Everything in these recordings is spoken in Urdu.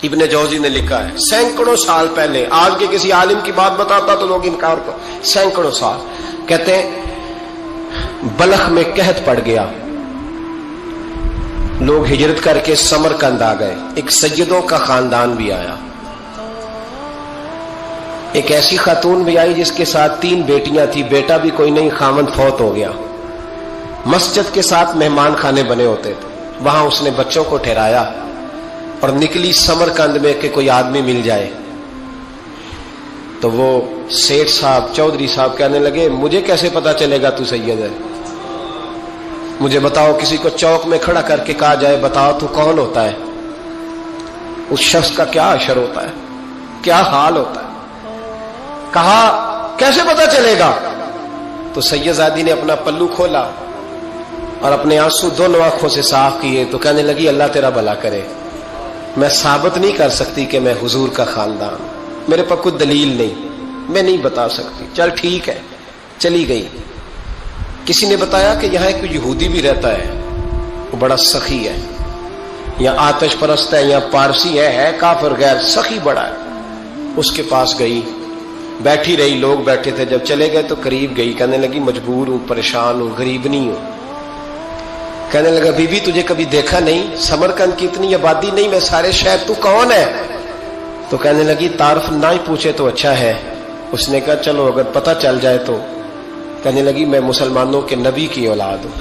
ابن جوزی نے لکھا ہے سینکڑوں سال پہلے. آج کے کسی عالم کی بات بتاتا تو لوگ انکار کرتے. سینکڑوں سال. کہتے ہیں بلخ میں قحط پڑ گیا, لوگ ہجرت کر کے سمرقند آ گئے. ایک سیدوں کا خاندان بھی آیا, ایک ایسی خاتون بھی آئی جس کے ساتھ 3 بیٹیاں تھی, بیٹا بھی کوئی نہیں, خاوند فوت ہو گیا. مسجد کے ساتھ مہمان خانے بنے ہوتے تھے, وہاں اس نے بچوں کو ٹھہرایا اور نکلی سمرقند میں کہ کوئی آدمی مل جائے. تو وہ سیٹھ صاحب, چودھری صاحب کہنے لگے مجھے کیسے پتا چلے گا تو سید ہے, مجھے بتاؤ. کسی کو چوک میں کھڑا کر کے کہا جائے بتاؤ تو کون ہوتا ہے, اس شخص کا کیا اشر ہوتا ہے, کیا حال ہوتا ہے. کہا کیسے پتا چلے گا؟ تو سید زادی نے اپنا پلو کھولا اور اپنے آنسو دونوں آنکھوں سے صاف کیے تو کہنے لگی اللہ تیرا بھلا کرے, میں ثابت نہیں کر سکتی کہ میں حضور کا خاندان, میرے پاس کوئی دلیل نہیں, میں نہیں بتا سکتی. چل ٹھیک ہے, چلی گئی. کسی نے بتایا کہ یہاں ایک یہودی بھی رہتا ہے, وہ بڑا سخی ہے, یا آتش پرست ہے, یا پارسی ہے کافر غیر, سخی بڑا ہے. اس کے پاس گئی, بیٹھی رہی, لوگ بیٹھے تھے. جب چلے گئے تو قریب گئی, کہنے لگی مجبور ہوں, پریشان ہوں, غریب نہیں ہوں. کہنے لگا بی بی تجھے کبھی دیکھا نہیں, سمرقند کی اتنی آبادی نہیں, میں سارے شہر, تو کون ہے؟ تو کہنے لگی تعارف نہ ہی پوچھے تو اچھا ہے. اس نے کہا چلو اگر پتہ چل جائے تو. کہنے لگی میں مسلمانوں کے نبی کی اولاد ہوں.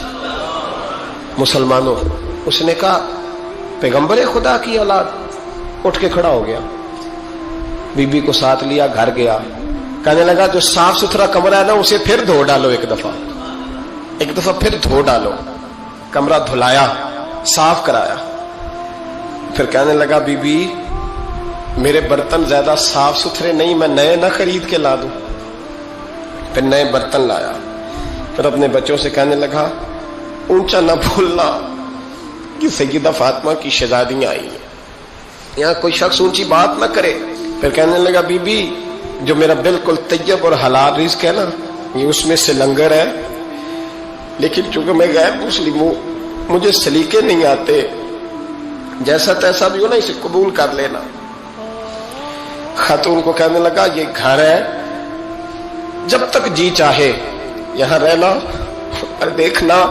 مسلمانوں. اس نے کہا پیغمبر خدا کی اولاد. اٹھ کے کھڑا ہو گیا, بی بی کو ساتھ لیا, گھر گیا. کہنے لگا جو صاف ستھرا کمرہ ہے نا اسے پھر دھو ڈالو, ایک دفعہ پھر دھو ڈالو. کمرہ دھلایا, صاف کرایا. پھر کہنے لگا بی بی میرے برتن زیادہ صاف ستھرے نہیں, میں نئے نہ خرید کے لا دوں. پھر نئے برتن لایا. پھر اپنے بچوں سے کہنے لگا اونچا نہ بھولنا کہ سیدہ فاطمہ کی شہزادیاں آئی ہیں, یہاں کوئی شخص اونچی بات نہ کرے. پھر کہنے لگا بی بی جو میرا بالکل طیب اور حلال رزق ہے نا, یہ اس میں سے لنگر ہے, لیکن چونکہ میں غیر مسلم ہوں, مجھے سلیقے نہیں آتے, جیسا تیسا بھی ہو نا اسے قبول کر لینا. خاتون کو کہنے لگا یہ گھر ہے, جب تک جی چاہے یہاں رہنا, اور دیکھنا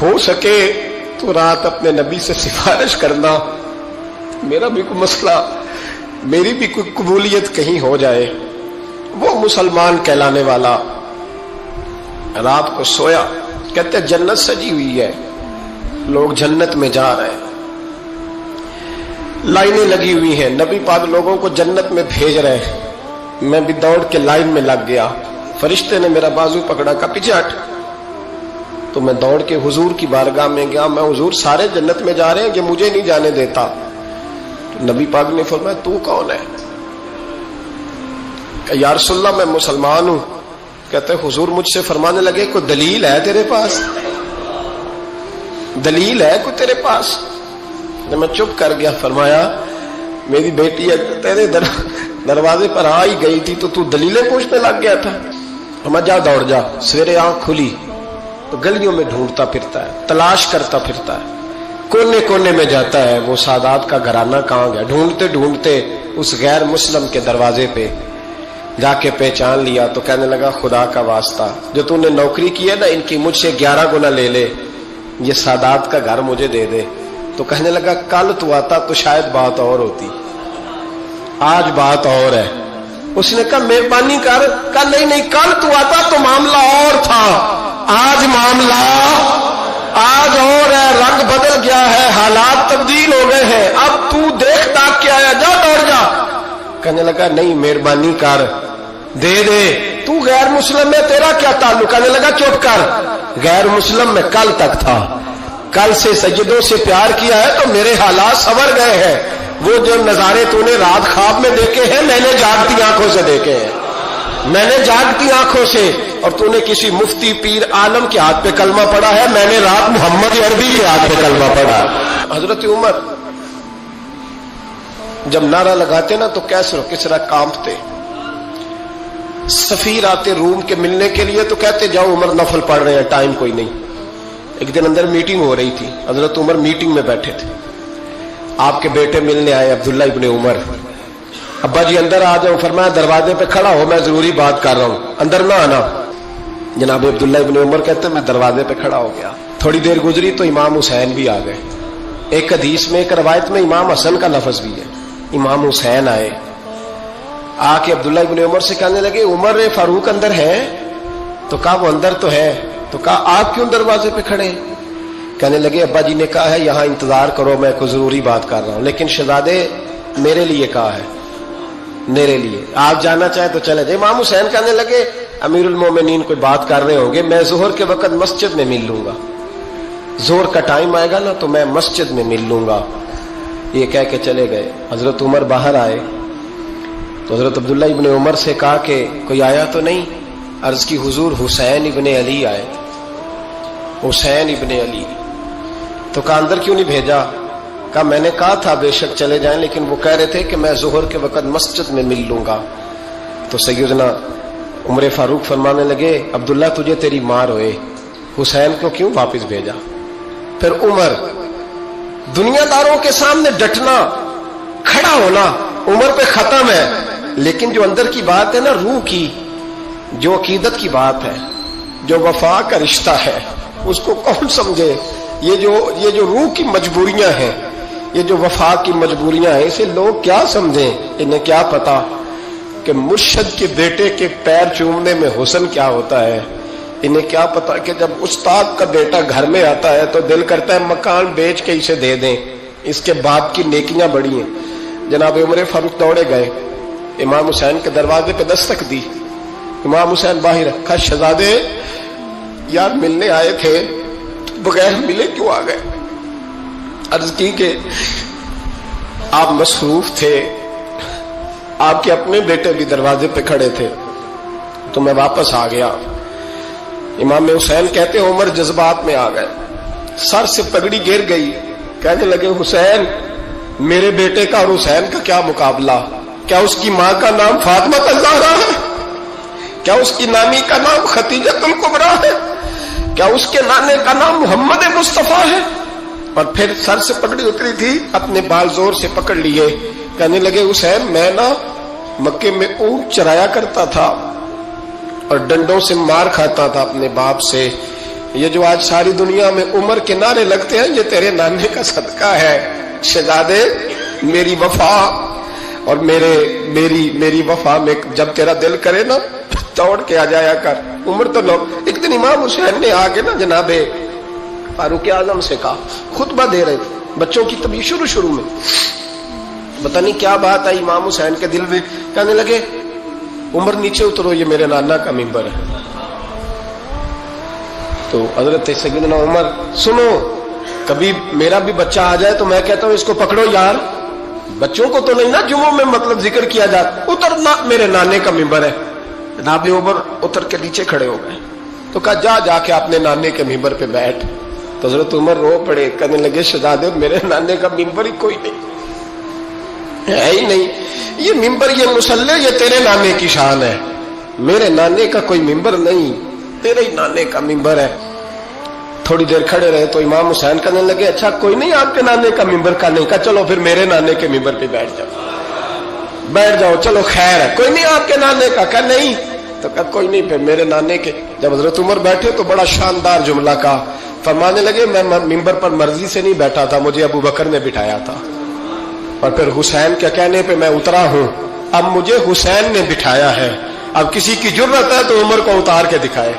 ہو سکے تو رات اپنے نبی سے سفارش کرنا, میرا بھی کوئی مسئلہ, میری بھی کوئی قبولیت کہیں ہو جائے. وہ مسلمان کہلانے والا رات کو سویا. کہتے جنت سجی ہوئی ہے, لوگ جنت میں جا رہے ہیں, لائنیں لگی ہوئی ہیں, نبی پاک لوگوں کو جنت میں بھیج رہے ہیں. میں بھی دوڑ کے لائن میں لگ گیا, فرشتے نے میرا بازو پکڑا, کا پیچھے ہٹ. تو میں دوڑ کے حضور کی بارگاہ میں گیا, میں حضور سارے جنت میں جا رہے ہیں, یہ مجھے نہیں جانے دیتا. نبی پاک نے فرمایا تو کون ہے؟ کہ یا رسول اللہ میں مسلمان ہوں. کہتے حضور مجھ سے فرمانے لگے کوئی دلیل ہے تیرے پاس, دلیل ہے کوئی تیرے پاس؟ میں چپ کر گیا. فرمایا میری بیٹی تیرے دروازے پر آ ہی گئی تھی تو دلیلیں پوچھنے لگ گیا تھا. میں جا دوڑ جا. سویرے آنکھ کھلی تو گلیوں میں ڈھونڈتا پھرتا ہے, تلاش کرتا پھرتا ہے, کونے کونے میں جاتا ہے وہ سادات کا گھرانہ کہاں گیا. ڈھونڈتے ڈھونڈتے اس غیر مسلم کے دروازے پہ جا کے پہچان لیا. تو کہنے لگا خدا کا واسطہ جو تو نے نوکری کی ہے نا ان کی مجھ سے 11 گنا لے لے, یہ سادات کا گھر مجھے دے دے. تو کہنے لگا کل تو آتا تو شاید بات اور ہوتی, آج بات اور ہے. اس نے کہا مہربانی کر. کہا نہیں کل تو آتا تو معاملہ اور تھا, آج معاملہ آج اور ہے, رنگ بدل گیا ہے, حالات تبدیل ہو گئے ہیں, اب تو دیکھ تاک کے آیا, جا دوڑ جا. کہنے لگا نہیں مہربانی کر, دے دے. تو غیر مسلم میں تیرا کیا تعلق؟ کہنے لگا چپ کر, غیر مسلم میں کل تک تھا, کل سے سجدوں سے پیار کیا ہے تو میرے حالات سنور گئے ہیں. وہ جو نظارے تو نے رات خواب میں دیکھے ہیں میں نے جاگتی آنکھوں سے دیکھے ہیں, میں نے جاگتی آنکھوں سے. اور تو نے کسی مفتی پیر عالم کے ہاتھ پہ کلمہ پڑھا ہے, میں نے رات محمد عربی کے ہاتھ پہ کلمہ پڑھا. حضرت عمر جب نعرہ لگاتے نا تو کس طرح کانپتے. سفیر آتے روم کے ملنے کے لیے تو کہتے جاؤ عمر نفل پڑھ رہے ہیں, ٹائم کوئی نہیں. ایک دن اندر میٹنگ ہو رہی تھی, حضرت عمر میٹنگ میں بیٹھے تھے, آپ کے بیٹے ملنے آئے عبداللہ ابن عمر. ابا جی اندر آ جاؤ. فرمایا دروازے پہ کھڑا ہو, میں ضروری بات کر رہا ہوں, اندر نہ آنا. جناب عبداللہ ابن عمر کہتے ہیں میں دروازے پہ کھڑا ہو گیا. تھوڑی دیر گزری تو امام حسین بھی آ گئے. ایک حدیث میں ایک روایت میں امام حسن کا لفظ بھی ہے. امام حسین آئے, آ کے عبداللہ ابن عمر سے کہنے لگے عمر فاروق اندر ہے؟ تو کہا وہ اندر تو ہے. تو کہا آپ کیوں دروازے پہ کھڑے؟ کہنے لگے ابا جی نے کہا ہے یہاں انتظار کرو, میں کوئی ضروری بات کر رہا ہوں, لیکن شہزادے میرے لیے کہا ہے, میرے لیے, آپ جانا چاہیں تو چلے جائیں. امام حسین کہنے لگے امیر المومنین کوئی بات کر رہے ہوں گے, میں ظہر کے وقت مسجد میں مل لوں گا, ظہر کا ٹائم آئے گا نا تو میں مسجد میں مل لوں گا. یہ کہہ کے چلے گئے. حضرت عمر باہر آئے تو حضرت عبداللہ ابن عمر سے کہا کہ کوئی آیا تو نہیں؟ عرض کی حضور حسین ابن علی آئے. حسین ابن علی. تو کہا اندر کیوں نہیں بھیجا؟ کہا میں نے کہا تھا بے شک چلے جائیں, لیکن وہ کہہ رہے تھے کہ میں ظہر کے وقت مسجد میں مل لوں گا. تو سیدنا عمر فاروق فرمانے لگے عبداللہ تجھے تیری ماں روئے, حسین کو کیوں واپس بھیجا؟ پھر عمر دنیا داروں کے سامنے ڈٹنا, کھڑا ہونا عمر پہ ختم ہے, لیکن جو اندر کی بات ہے نا, روح کی, جو عقیدت کی بات ہے, جو وفا کا رشتہ ہے, اس کو کون سمجھے؟ یہ جو روح کی مجبوریاں ہیں, یہ جو وفا کی مجبوریاں ہیں, اسے لوگ کیا سمجھیں؟ انہیں کیا پتا کہ مرشد کے بیٹے کے پیر چومنے میں حسن کیا ہوتا ہے. انہیں کیا پتا کہ جب استاد کا بیٹا گھر میں آتا ہے تو دل کرتا ہے مکان بیچ کے اسے دے دیں, اس کے باپ کی نیکیاں بڑی ہیں. جناب عمر فاروق دوڑے گئے, امام حسین کے دروازے پہ دستک دی. امام حسین باہر رکھا, شہزادے یار ملنے آئے تھے, بغیر ملے کیوں آ گئے؟ عرض کی کہ آپ مصروف تھے, آپ کے اپنے بیٹے بھی دروازے پہ کھڑے تھے, تو میں واپس آ گیا. امام حسین کہتے عمر جذبات میں آ گئے, سر سے پگڑی گر گئی, کہنے لگے حسین میرے بیٹے کا اور حسین کا کیا مقابلہ؟ کیا اس کی ماں کا نام فاطمہ الزہرا ہے؟ کیا اس کی نانی کا نام ختیجہ الکبریٰ ہے؟ کیا اس کے نانے کا نام محمد مصطفیٰ ہے؟ اور پھر سر سے پگڑی اتری تھی, اپنے بال زور سے پکڑ لیے, کہنے لگے حسین میں نا مکے میں اونٹ چرایا کرتا تھا اور ڈنڈوں سے مار کھاتا تھا اپنے باپ سے. یہ جو آج ساری دنیا میں عمر کے نعرے لگتے ہیں, یہ تیرے نانے کا صدقہ ہے. شہزادے میری وفا اور میری وفا میں جب تیرا دل کرے نا دوڑ کے آ جایا کر. عمر تو لوگ ایک دن امام حسین نے آ کے نا جناب فاروق اعظم سے کہا, خطبہ دے رہے تھے بچوں کی تبھی شروع میں, پتہ نہیں کیا بات آئی امام حسین کے دل میں, کہنے لگے عمر نیچے اترو, یہ میرے نانا کا ممبر ہے. تو حضرت سیدنا عمر سنو, کبھی میرا بھی بچہ آ جائے تو میں کہتا ہوں اس کو پکڑو یار, بچوں کو تو نہیں نا جمعوں میں مطلب ذکر کیا جاتا, اترنا میرے نانے کا ممبر ہے. جناب عمر اتر کے نیچے کھڑے ہو گئے, تو کہا جا کے اپنے نانے کے ممبر پہ بیٹھ. تو حضرت عمر رو پڑے, کہنے لگے شہزادے میرے نانے کا ممبر ہی کوئی نہیں ہے ہی نہیں, یہ ممبر یہ مصلی یہ تیرے نانے کی شان ہے, میرے نانے کا کوئی ممبر نہیں, تیرے ہی نانے کا ممبر ہے. تھوڑی دیر کھڑے رہے تو امام حسین کہنے لگے اچھا کوئی نہیں آپ کے نانے کا ممبر کا نہیں, کہا چلو پھر میرے نانے کے ممبر پہ بیٹھ جاؤ, چلو خیر ہے, کوئی نہیں آپ کے نانے کا, کہا نہیں, تو کہا کوئی نہیں پھر میرے نانے کے. جب حضرت عمر بیٹھے تو بڑا شاندار جملہ کہا, فرمانے لگے میں ممبر پر مرضی سے نہیں بیٹھا تھا, مجھے ابو بکر نے بٹھایا تھا, اور پھر حسین کے کہنے پہ میں اترا ہوں, اب مجھے حسین نے بٹھایا ہے, اب کسی کی جرت ہے تو عمر کو اتار کے دکھائے,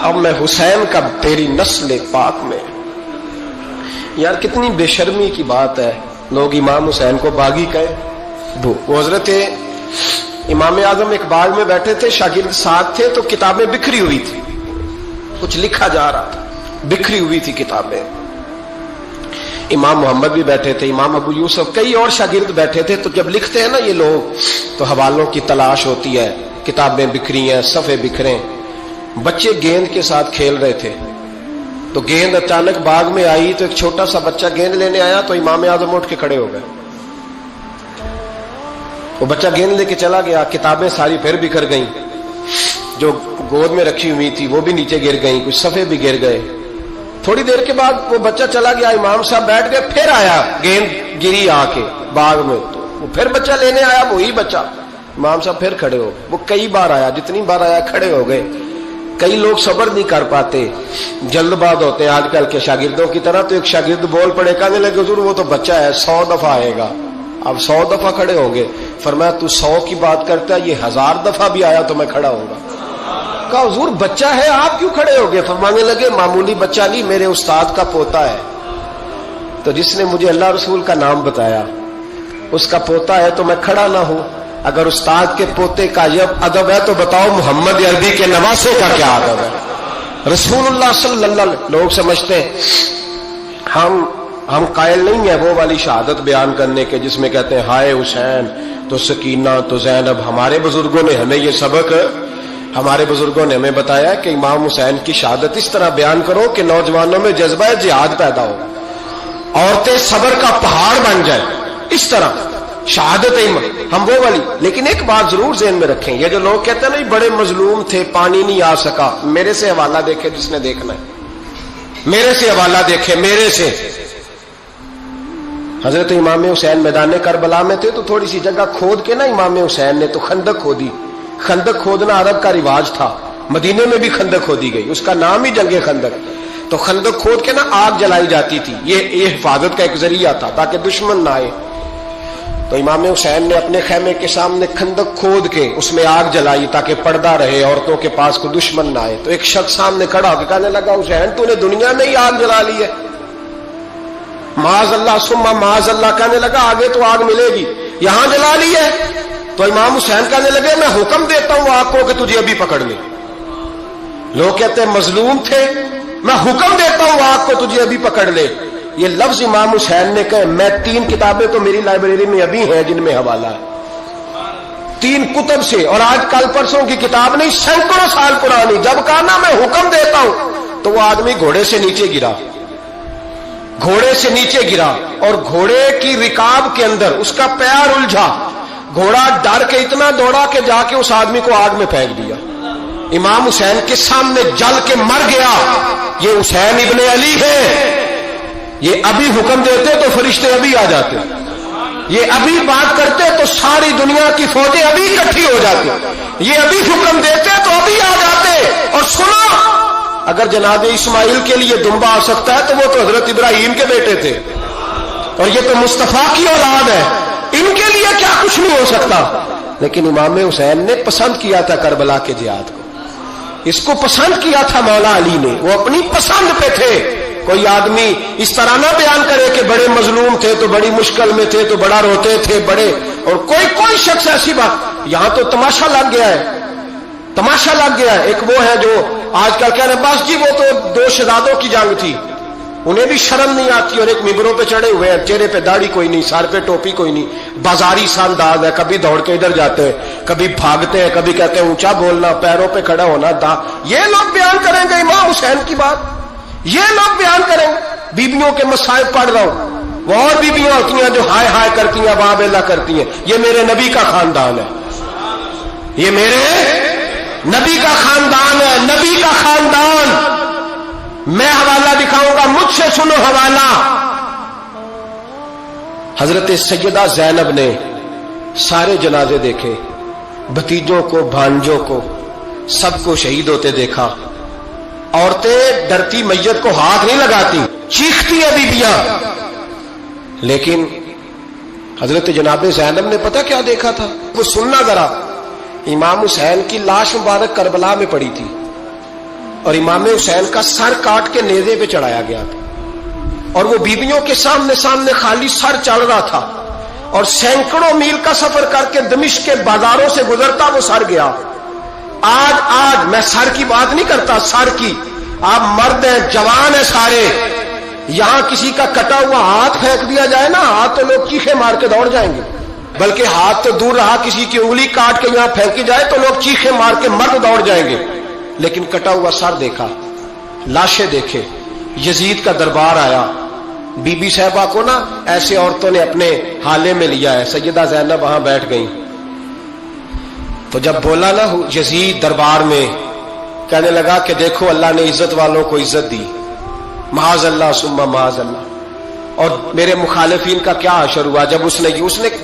اب میں حسین کا تیری نسل پاک میں. یار کتنی بے شرمی کی بات ہے, لوگ امام حسین کو باغی کہے. وہ حضرت امام اعظم ایک باغ میں بیٹھے تھے, شاگرد ساتھ تھے, تو کتابیں بکھری ہوئی تھی, کچھ لکھا جا رہا تھا, بکھری ہوئی تھی کتابیں. امام محمد بھی بیٹھے تھے, امام ابو یوسف, کئی اور شاگرد بیٹھے تھے. تو جب لکھتے ہیں نا یہ لوگ تو حوالوں کی تلاش ہوتی ہے, کتابیں بکھری ہیں, صفحے بکھرے. بچے گیند کے ساتھ کھیل رہے تھے, تو گیند اچانک باغ میں آئی, تو ایک چھوٹا سا بچہ گیند لینے آیا, تو امام اعظم اٹھ کے کھڑے ہو گئے. وہ بچہ گیند لے کے چلا گیا, کتابیں ساری پھر بکھر گئیں, جو گود میں رکھی ہوئی تھی وہ بھی نیچے گر گئیں, کچھ صفحے بھی گر گئے. تھوڑی دیر کے بعد وہ بچہ چلا گیا, امام صاحب بیٹھ گئے, پھر آیا, گیند گری آ کے باغ میں, تو وہ پھر بچہ لینے آیا, وہی بچہ. امام صاحب پھر کھڑے ہو, وہ کئی بار آیا, جتنی بار آیا کھڑے ہو گئے. کئی لوگ صبر نہیں کر پاتے, جلد باز ہوتے ہیں آج کل کے شاگردوں کی طرح. تو ایک شاگرد بول پڑے, کہنے لگے حضور وہ تو بچہ ہے, 100 دفعہ آئے گا. اب 100 دفعہ کھڑے ہوں گے. فرمایا تو 100 کی بات کرتا ہے, یہ 1000 دفعہ بھی آیا تو میں کھڑا ہوں گا. کہا حضور بچہ ہے, آپ کیوں کھڑے ہو گئے؟ فرمانے لگے معمولی بچہ نہیں, میرے استاد کا پوتا ہے. تو جس نے مجھے اللہ رسول کا نام بتایا اس کا پوتا ہے تو میں کھڑا نہ ہوں. اگر استاد کے پوتے کا یہ ادب ہے تو بتاؤ محمد عربی کے نواسے کا کیا ادب ہے؟ رسول اللہ صلی اللہ علیہ وسلم. لوگ سمجھتے ہیں ہم قائل نہیں ہیں وہ والی شہادت بیان کرنے کے جس میں کہتے ہیں ہائے حسین تو سکینہ تو زینب. ہمارے بزرگوں نے ہمیں یہ سبق, ہمارے بزرگوں نے ہمیں بتایا کہ امام حسین کی شہادت اس طرح بیان کرو کہ نوجوانوں میں جذبہ جہاد پیدا ہو, عورتیں صبر کا پہاڑ بن جائیں. اس طرح شہادت ہم وہ والی. لیکن ایک بات ضرور ذہن میں رکھیں, یہ جو لوگ کہتے ہیں نا بڑے مظلوم تھے, پانی نہیں آ سکا, میرے سے حوالہ دیکھے جس نے دیکھنا ہے, میرے سے حوالہ دیکھے, میرے سے. حضرت امام حسین میدان کربلا میں تھے تو تھوڑی سی جگہ کھود کے نا امام حسین نے تو خندق کھودی. خندق کھودنا عرب کا رواج تھا, مدینے میں بھی خندق کھودی گئی, اس کا نام ہی جنگ خندق. تو خندق کھود کے نا آگ جلائی جاتی تھی, یہ حفاظت کا ایک ذریعہ تھا تاکہ دشمن نہ آئے. تو امام حسین نے اپنے خیمے کے سامنے خندق کھود کے اس میں آگ جلائی تاکہ پردہ رہے, عورتوں کے پاس کوئی دشمن نہ آئے. تو ایک شخص سامنے کھڑا ہو کے کہنے لگا حسین تو نے دنیا میں ہی آگ جلا لی ہے. معاذ اللہ ثم معاذ اللہ, کہنے لگا آگے تو آگ ملے گی, یہاں جلا لی ہے. تو امام حسین کہنے لگے میں حکم دیتا ہوں آگ کو کہ تجھے ابھی پکڑ لے. لوگ کہتے ہیں مظلوم تھے, میں حکم دیتا ہوں آگ کو تجھے ابھی پکڑ لے. یہ لفظ امام حسین نے کہے. میں 3 کتابیں تو میری لائبریری میں ابھی ہیں جن میں حوالہ ہے, 3 کتب سے, اور آج کل پرسوں کی کتاب نہیں, سینکڑوں سال پرانی. جب کہا نا میں حکم دیتا ہوں تو وہ آدمی گھوڑے سے نیچے گرا, گھوڑے سے نیچے گرا, اور گھوڑے کی رکاب کے اندر اس کا پیر الجھا. گھوڑا ڈر کے اتنا دوڑا کہ جا کے اس آدمی کو آگ میں پھینک دیا. امام حسین کے سامنے جل کے مر گیا. یہ حسین ابن علی ہے, یہ ابھی حکم دیتے تو فرشتے ابھی آ جاتے, یہ ابھی بات کرتے تو ساری دنیا کی فوجیں ابھی اکٹھی ہو جاتی, یہ ابھی حکم دیتے تو ابھی آ جاتے. اور سنو, اگر جناب اسماعیل کے لیے دمبا آ سکتا ہے تو وہ تو حضرت ابراہیم کے بیٹے تھے, اور یہ تو مصطفیٰ کی اولاد ہے, ان کے لیے کیا کچھ نہیں ہو سکتا. لیکن امام حسین نے پسند کیا تھا کربلا کے جہاد کو, اس کو پسند کیا تھا مولا علی نے, وہ اپنی پسند پہ تھے. کوئی آدمی اس طرح نہ بیان کرے کہ بڑے مظلوم تھے تو بڑی مشکل میں تھے تو بڑا روتے تھے بڑے, اور کوئی شخص ایسی بات. یہاں تو تماشا لگ گیا ہے, تماشا لگ گیا ہے. ایک وہ ہے جو آج کل کہہ رہے ہیں بس جی وہ تو 2 شہزادوں کی جنگ تھی, انہیں بھی شرم نہیں آتی, اور ایک ممبروں پہ چڑھے ہوئے ہیں, چہرے پہ داڑھی کوئی نہیں, سر پہ ٹوپی کوئی نہیں, بازاری سا انداز ہے, کبھی دوڑ کے ادھر جاتے ہیں, کبھی بھاگتے ہیں, کبھی کہتے ہیں اونچا بولنا, پیروں پہ کھڑا ہونا. یہ لوگ بیان کریں گے امام حسین کی بات, یہ لوگ بیان کریں گے. بیبیوں کے مصائب پڑھ رہا ہوں, وہ اور بیبیاں ہوتی ہیں جو ہائے ہائے کرتی ہیں, واہ بیلا کرتی ہیں. یہ میرے نبی کا خاندان ہے, یہ میرے نبی کا خاندان ہے, نبی کا خاندان. میں حوالہ دکھاؤں گا, مجھ سے سنو حوالہ. حضرت سیدہ زینب نے سارے جنازے دیکھے, بھتیجوں کو, بھانجوں کو, سب کو شہید ہوتے دیکھا. عورتیں ڈرتی میت کو ہاتھ نہیں لگاتی, چیختی ہیں بیبیاں. لیکن حضرت جناب زینب نے پتہ کیا دیکھا تھا, وہ سننا ذرا. امام حسین کی لاش مبارک کربلا میں پڑی تھی, اور امام حسین کا سر کاٹ کے نیزے پہ چڑھایا گیا تھا, اور وہ بیبیوں کے سامنے خالی سر چڑھ رہا تھا, اور سینکڑوں میل کا سفر کر کے دمشق کے بازاروں سے گزرتا وہ سر گیا. آج میں سر کی بات نہیں کرتا, سر کی. آپ مرد ہیں, جوان ہیں سارے, یہاں کسی کا کٹا ہوا ہاتھ پھینک دیا جائے نا, ہاتھ تو لوگ چیخے مار کے دوڑ جائیں گے. بلکہ ہاتھ تو دور رہا, کسی کی انگلی کاٹ کے یہاں پھینکی جائے تو لوگ چیخے مار کے مرد دوڑ جائیں گے. لیکن کٹا ہوا سر دیکھا, لاشیں دیکھے. یزید کا دربار آیا, بی بی صاحبہ کو نا ایسے عورتوں نے اپنے حالے میں لیا ہے. سیدہ زینب وہاں بیٹھ گئیں. تو جب بولا نا یزید دربار میں, کہنے لگا کہ دیکھو اللہ نے عزت والوں کو عزت دی, معاذ اللہ ثم معاذ اللہ. اور میرے مخالفین کا کیا حشر ہوا جب اس نے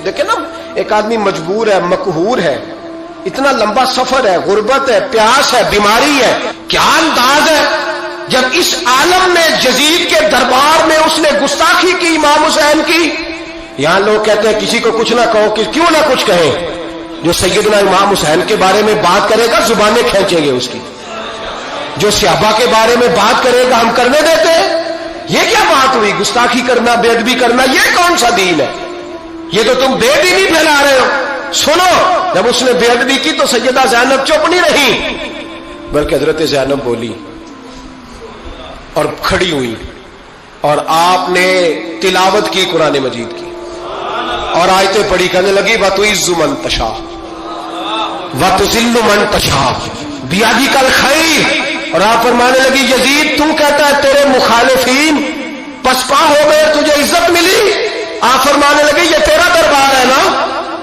دیکھے نا، ایک آدمی مجبور ہے، مقہور ہے، اتنا لمبا سفر ہے، غربت ہے، پیاس ہے، بیماری ہے، کیا انداز ہے جب اس عالم میں یزید کے دربار میں اس نے گستاخی کی امام حسین کی. یہاں لوگ کہتے ہیں کسی کو کچھ نہ کہو، کیوں نہ کچھ کہیں. جو سیدنا امام حسین کے بارے میں بات کرے گا زبانیں کھینچیں گے اس کی، جو صحابہ کے بارے میں بات کرے گا ہم کرنے دیتے ہیں. یہ کیا بات ہوئی؟ گستاخی کرنا، بے ادبی کرنا، یہ کون سا دین ہے؟ یہ تو تم بے دینی پھیلا رہے ہو. سنو، جب اس نے بے ادبی کی تو سیدہ زینب چپ نہیں رہی، بلکہ حضرت زینب بولی اور کھڑی ہوئی اور آپ نے تلاوت کی قرآن مجید کی اور آیتیں پڑھی، کہنے لگی وَتُعِزُّ مَن تَشَاءُ وَتُذِلُّ مَن تَشَاءُ بِیَدِکَ الْخَیْرُ. اور آپ فرمانے لگی یزید تو کہتا ہے تیرے مخالفین پسپا ہو گئے، تجھے عزت ملی. آپ فرمانے لگے یہ تیرا دربار ہے نا،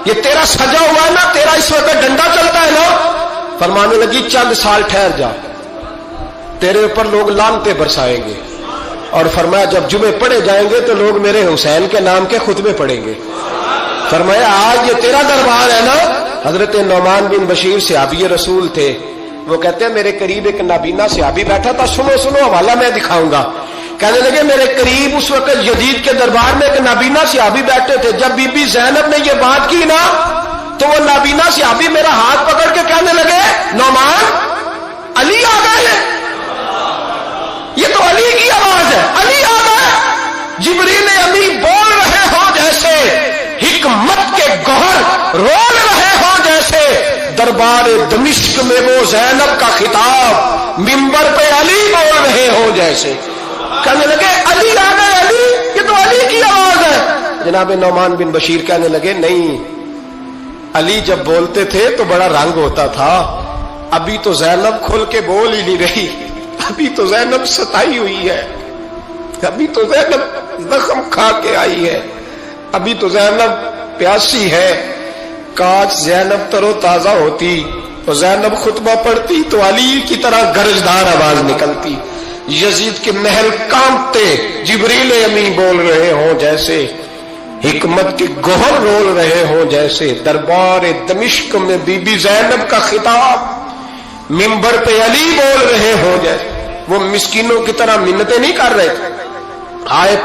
یہ تیرا سجا ہوا ہے نا، تیرا اس وقت ڈنڈا چلتا ہے نا. فرمانے لگی چند سال ٹھہر جا، تیرے اوپر لوگ لعنتیں برسائیں گے. اور فرمایا جب جمعے پڑھے جائیں گے تو لوگ میرے حسین کے نام کے خطبے پڑھیں گے. فرمایا آج یہ تیرا دربار ہے نا. حضرت نعمان بن بشیر صحابی رسول تھے، وہ کہتے ہیں میرے قریب ایک نابینا صحابی بیٹھا تھا، سنو حوالہ میں دکھاؤں گا. کہنے لگے میرے قریب اس وقت یزید کے دربار میں ایک نابینا صحابی بیٹھے تھے. جب بی بی زینب نے یہ بات کی نا تو وہ نابینا صحابی میرا ہاتھ پکڑ کے کہنے لگے نعمان علی آ گئے، یہ تو علی کی آواز ہے، علی آ گئے. جبریل امین بول رہے ہو جیسے، حکمت کے گوہر رول رہے ہو جیسے. دربار دمشق میں وہ زینب کا خطاب منبر پہ علی بول رہے ہو جیسے. کہنے لگے علی آ گئے، علی، یہ تو علی کی آواز ہے. جناب نعمان بن بشیر کہنے لگے نہیں، علی جب بولتے تھے تو بڑا رنگ ہوتا تھا، ابھی تو زینب کھل کے بول ہی نہیں رہی، ابھی تو زینب ستائی ہوئی ہے، ابھی تو زینب زخم کھا کے آئی ہے، ابھی تو زینب پیاسی ہے. کاش زینب تر و تازہ ہوتی اور زینب خطبہ پڑھتی تو علی کی طرح گرجدار آواز نکلتی. یزید کے محل کانپتے، جبریل امین بول رہے ہوں جیسے، حکمت کے گوہر رول رہے ہوں جیسے. دربار دمشق میں بی بی زینب کا خطاب منبر پہ علی بول رہے ہوں جیسے. وہ مسکینوں کی طرح منتیں نہیں کر رہے تھے، ہائے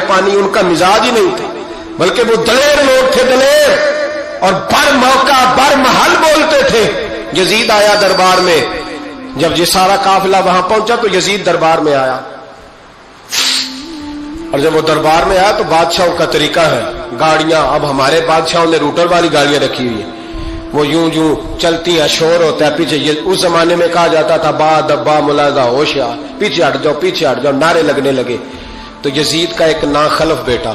پانی ان کا مزاج ہی نہیں تھا، بلکہ وہ دلیر لوگ تھے، دلیر، اور بر موقع بر محل بولتے تھے. یزید آیا دربار میں، جب یہ سارا قافلہ وہاں پہنچا تو یزید دربار میں آیا، اور جب وہ دربار میں آیا تو بادشاہوں کا طریقہ ہے، گاڑیاں اب ہمارے بادشاہوں نے روٹر والی گاڑیاں رکھی ہوئی ہیں، وہ یوں چلتی ہیں، شور ہوتا ہے پیچھے. اس زمانے میں کہا جاتا تھا با دبا ملازہ ہوشیار، پیچھے ہٹ جاؤ، نعرے لگنے لگے. تو یزید کا ایک ناخلف بیٹا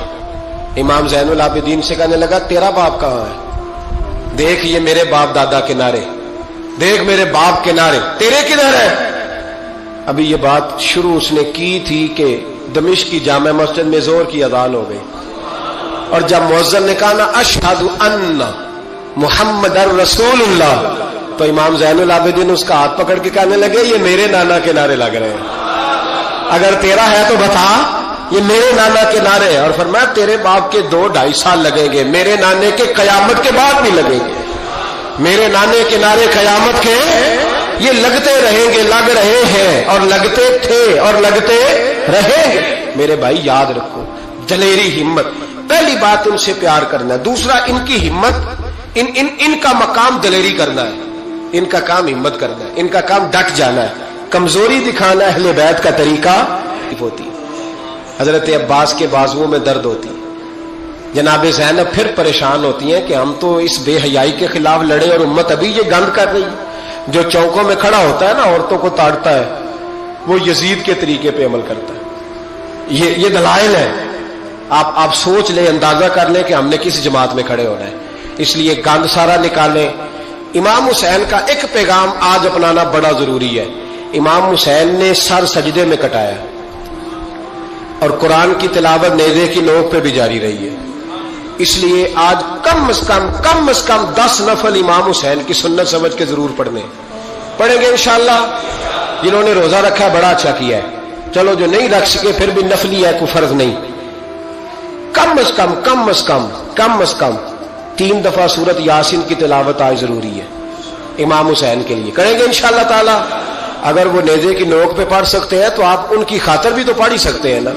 امام زین العابدین سے کہنے لگا تیرا باپ کہاں ہے؟ دیکھ یہ میرے باپ دادا کے نعرے، دیکھ میرے باپ کے نعرے، تیرے کدھر ہے؟ ابھی یہ بات شروع اس نے کی تھی کہ دمشق کی جامع مسجد میں زور کی اذان ہو گئی، اور جب مؤذن نے کہا نا اشہد ان محمد رسول اللہ، تو امام زین العابدین اس کا ہاتھ پکڑ کے کہنے لگے یہ میرے نانا کے نعرے لگ رہے ہیں، اگر تیرا ہے تو بتا، یہ میرے نانا کے نعرے ہیں. اور فرمایا تیرے باپ کے 2-2.5 سال لگیں گے، میرے نانے کے قیامت کے بعد بھی لگیں گے. میرے نانے کے نعرے قیامت کے یہ لگتے رہیں گے، لگ رہے ہیں اور لگتے تھے اور لگتے رہیں گے. میرے بھائی یاد رکھو، دلیری، ہمت، پہلی بات ان سے پیار کرنا ہے. دوسرا ان کی ہمت، ان کا مقام دلیری کرنا ہے، ان کا کام ہمت کرنا ہے، ان کا کام ڈٹ جانا ہے. کمزوری دکھانا اہل بیت کا طریقہ ہوتی. حضرت عباس کے بازوؤں میں درد ہوتی، جناب زینب پھر پریشان ہوتی ہیں کہ ہم تو اس بے حیائی کے خلاف لڑے اور امت ابھی یہ گند کر رہی ہے. جو چوکوں میں کھڑا ہوتا ہے نا عورتوں کو تاڑتا ہے، وہ یزید کے طریقے پہ عمل کرتا ہے. یہ دلائل ہے، آپ سوچ لیں، اندازہ کر لیں کہ ہم نے کس جماعت میں کھڑے ہونا ہے. اس لیے گند سارا نکالیں. امام حسین کا ایک پیغام آج اپنانا بڑا ضروری ہے. امام حسین نے سر سجدے میں کٹایا اور قرآن کی تلاوت نیزے کی نوک پہ بھی جاری رہی ہے. اس لیے آج کم از کم 10 نفل امام حسین کی سنت سمجھ کے ضرور پڑھنے، پڑھیں گے انشاءاللہ. جنہوں نے روزہ رکھا ہے بڑا اچھا کیا ہے، چلو جو نہیں رکھ سکے پھر بھی نفلی ہے، کوئی فرض نہیں، کم از کم 3 دفعہ سورت یاسین کی تلاوت آج ضروری ہے امام حسین کے لیے. کریں گے انشاءاللہ تعالی. اگر وہ نیزے کی نوک پہ پڑھ سکتے ہیں تو آپ ان کی خاطر بھی تو پڑھ ہی سکتے ہیں نا.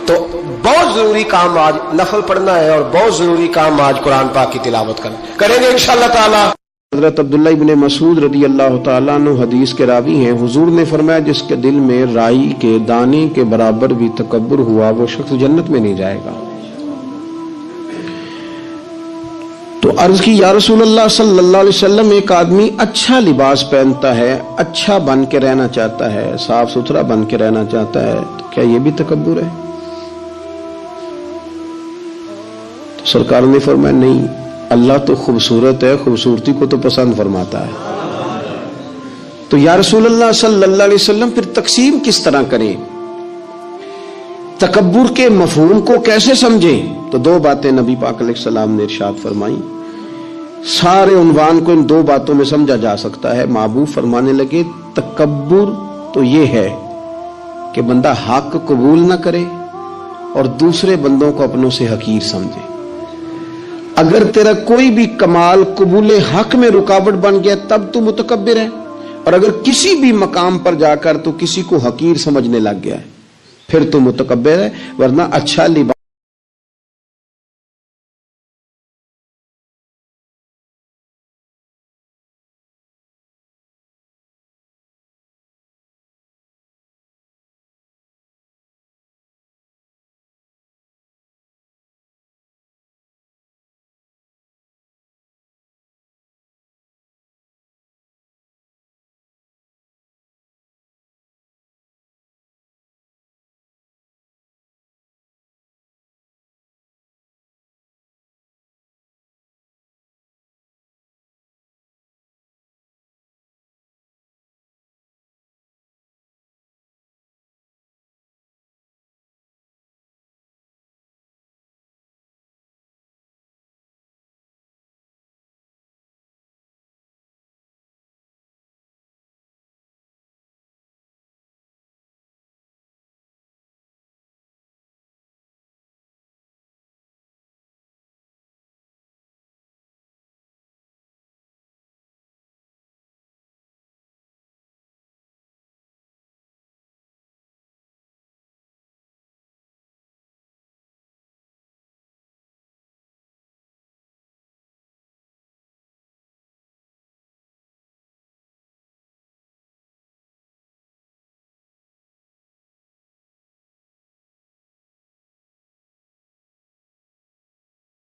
تو بہت ضروری کام آج نفل پڑھنا ہے، اور بہت ضروری کام آج قرآن پاک کی تلاوت کرنا. کریں گے انشاءاللہ تعالی. حضرت عبداللہ ابن مسعود رضی اللہ تعالیٰ عنہ حدیث کے راوی ہیں، حضور نے فرمایا جس کے دل میں رائی کے دانے کے برابر بھی تکبر ہوا وہ شخص جنت میں نہیں جائے گا. تو عرض کی یا رسول اللہ صلی اللہ علیہ وسلم، ایک آدمی اچھا لباس پہنتا ہے، اچھا بن کے رہنا چاہتا ہے، صاف ستھرا بن کے رہنا چاہتا ہے، تو کیا یہ بھی تکبر ہے؟ تو سرکار نے فرمایا نہیں، اللہ تو خوبصورت ہے، خوبصورتی کو تو پسند فرماتا ہے. تو یا رسول اللہ صلی اللہ علیہ وسلم پھر تقسیم کس طرح کریں؟ تکبر کے مفہوم کو کیسے سمجھیں؟ تو 2 باتیں نبی پاک علیہ السلام نے ارشاد فرمائی. سارے عنوان کو ان 2 باتوں میں سمجھا جا سکتا ہے. محبوب فرمانے لگے تکبر تو یہ ہے کہ بندہ حق قبول نہ کرے اور دوسرے بندوں کو اپنوں سے حقیر سمجھے. اگر تیرا کوئی بھی کمال قبول حق میں رکاوٹ بن گیا تب تو متکبر ہے، اور اگر کسی بھی مقام پر جا کر تو کسی کو حقیر سمجھنے لگ گیا ہے پھر تو متکبر ہے. ورنہ اچھا لباس